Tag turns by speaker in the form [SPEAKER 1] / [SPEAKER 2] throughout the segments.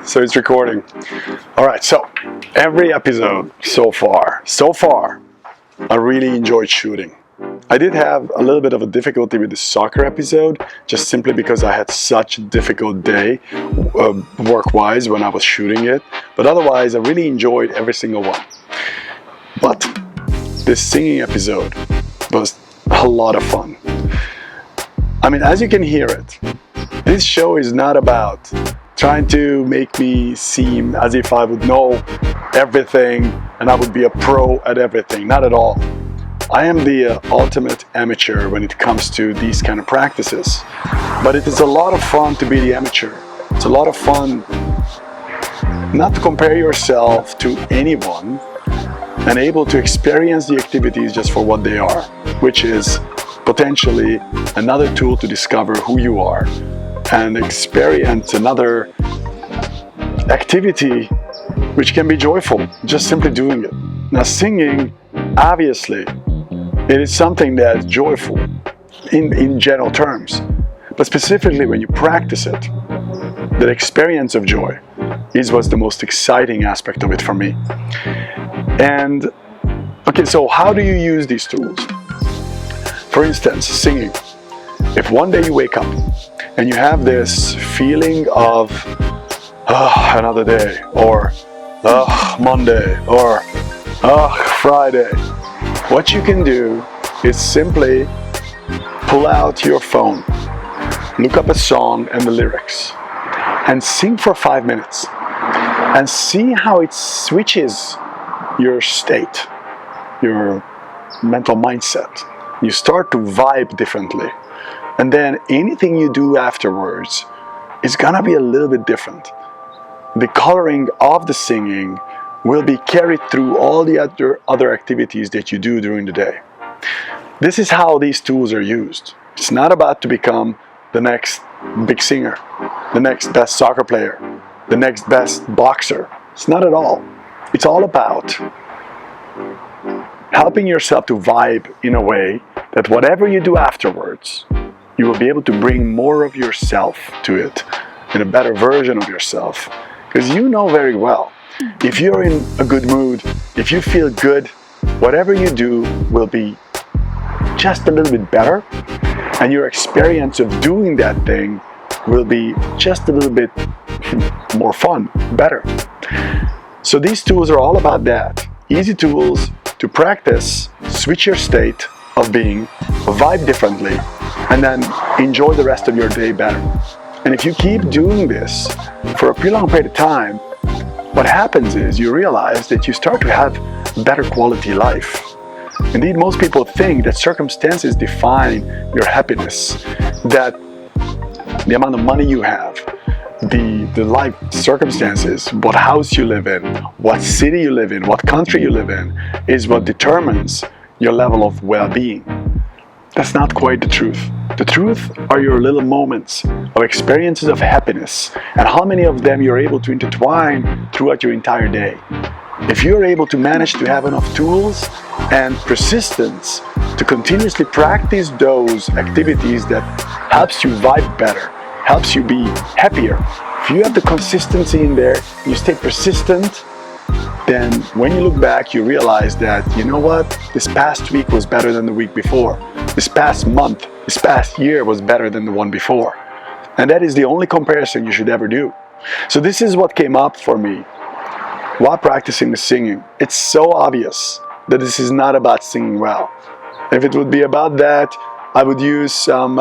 [SPEAKER 1] So it's recording. All right, so every episode so far, I really enjoyed shooting. I did have a little bit of a difficulty with the soccer episode, just simply because I had such a difficult day work-wise when I was shooting it. But otherwise, I really enjoyed every single one. But this singing episode was a lot of fun. I mean, as you can hear it, this show is not about trying to make me seem as if I would know everything and I would be a pro at everything. Not at all. I am the ultimate amateur when it comes to these kind of practices. But it is a lot of fun to be the amateur. It's a lot of fun not to compare yourself to anyone and able to experience the activities just for what they are, which is potentially another tool to discover who you are and experience another activity which can be joyful, just simply doing it. Now, singing, obviously, it is something that's joyful in general terms, but specifically when you practice it, the experience of joy was the most exciting aspect of it for me. And okay, so how do you use these tools? For instance, singing. If one day you wake up and you have this feeling of another day, or Monday, or Friday, what you can do is simply pull out your phone, look up a song and the lyrics, and sing for 5 minutes, and see how it switches your state, your mental mindset. You start to vibe differently. And then anything you do afterwards is gonna be a little bit different. The coloring of the singing will be carried through all the other activities that you do during the day. This is how these tools are used. It's not about to become the next big singer, the next best soccer player, the next best boxer. It's not at all. It's all about helping yourself to vibe in a way that whatever you do afterwards, you will be able to bring more of yourself to it, in a better version of yourself. Because you know very well, if you're in a good mood, if you feel good, whatever you do will be just a little bit better, and your experience of doing that thing will be just a little bit more fun, better. So these tools are all about that. Easy tools to practice, switch your state of being, vibe differently, and then enjoy the rest of your day better. And if you keep doing this for a pretty long period of time, what happens is you realize that you start to have better quality life. Indeed, most people think that circumstances define your happiness, that the amount of money you have, the life circumstances, what house you live in, what city you live in, what country you live in, is what determines your level of well-being. That's not quite the truth. The truth are your little moments of experiences of happiness, and how many of them you're able to intertwine throughout your entire day. If you're able to manage to have enough tools and persistence to continuously practice those activities that helps you vibe better, helps you be happier, if you have the consistency in there, you stay persistent, then when you look back, you realize that, you know what, this past week was better than the week before. This past month, this past year was better than the one before. And that is the only comparison you should ever do. So this is what came up for me while practicing the singing. It's so obvious that this is not about singing well. If it would be about that, I would use some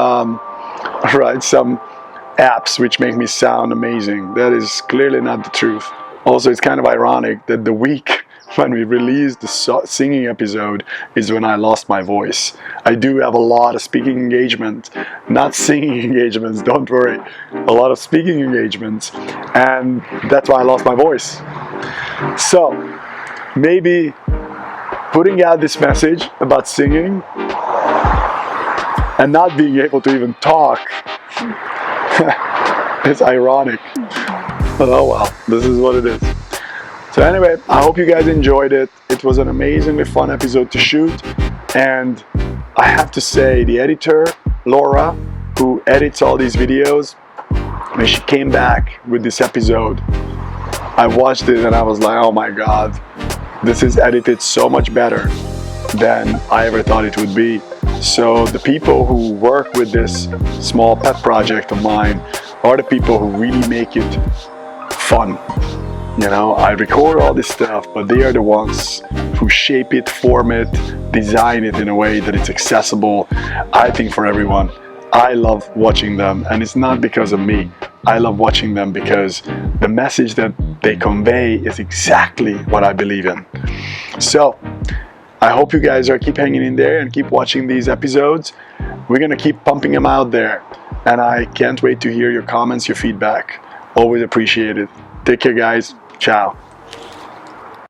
[SPEAKER 1] apps which make me sound amazing. That is clearly not the truth. Also, it's kind of ironic that the week when we released the singing episode is when I lost my voice. I do have a lot of speaking engagements, not singing engagements, don't worry. A lot of speaking engagements, and that's why I lost my voice. So, maybe putting out this message about singing and not being able to even talk is ironic. Oh well, this is what it is. So anyway, I hope you guys enjoyed it. It was an amazingly fun episode to shoot. And I have to say, the editor, Laura, who edits all these videos, when she came back with this episode, I watched it and I was like, oh my God, this is edited so much better than I ever thought it would be. So the people who work with this small pet project of mine are the people who really make it fun. You know, I record all this stuff, but they are the ones who shape it, form it, design it in a way that it's accessible, I think, for everyone. I love watching them, and it's not because of me. I love watching them because the message that they convey is exactly what I believe in. So I hope you guys keep hanging in there and keep watching these episodes. We're gonna keep pumping them out there, and I can't wait to hear your comments, your feedback. Always appreciate it. Take care, guys. Ciao.